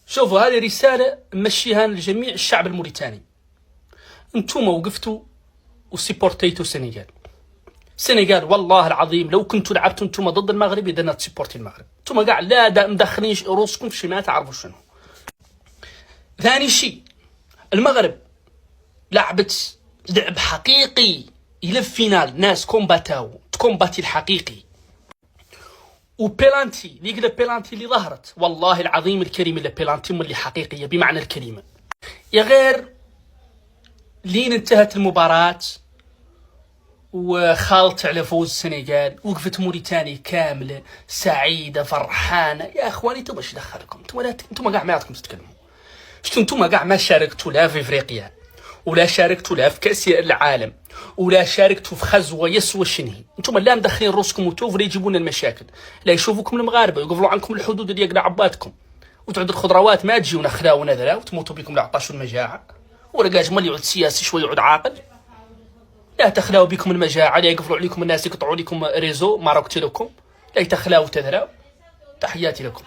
شوفوا هذه رسالة نمشيها لجميع الشعب الموريتاني. انتم وقفتوا وسيبورتيتوا السنغال والله العظيم لو كنتوا لعبتوا انتم ضد المغرب اذا تسيبورتي المغرب. انتم كاع لا مدخلين روسكم في شي ما تعرفوا شنو. ثاني شيء المغرب لعبت لعب حقيقي الى الفينال، ناس كومباتي الحقيقي، وبيلانتي اللي قلب بيلانتي اللي ظهرت والله العظيم الكريم اللي بيلانتي اللي حقيقيه بمعنى الكلمه. يا غير لين انتهت المباراة وخالت على فوز السنغال وقفت موريتانيا كامله سعيده فرحانه. يا اخواني انتم ايش دخلكم؟ انتم كاع ما عندكم تتكلموا. شفتوا انتم كاع ما شاركتوا لا في افريقيا ولا شاركتوا لا في كاس العالم ولا شاركتوا في خزوه يسوى شنهي. انتم لا مدخلين روسكم وتوفر يجيبون المشاكل، لا يشوفوكم المغاربه يقفلوا عنكم الحدود اللي يقلع عباتكم وتعود الخضروات ما تجيونا خلا ونذلا وتموتوا بكم العطش والمجاعه. ولا قاج مال يعود سياسي شوي يعود عاقل. لا تخلاو بكم المجاعه، لا يقفلوا عليكم الناس يقطعوا لكم ريزو ماروك تيليكوم، لا يتخلاو وتذراو. تحياتي لكم.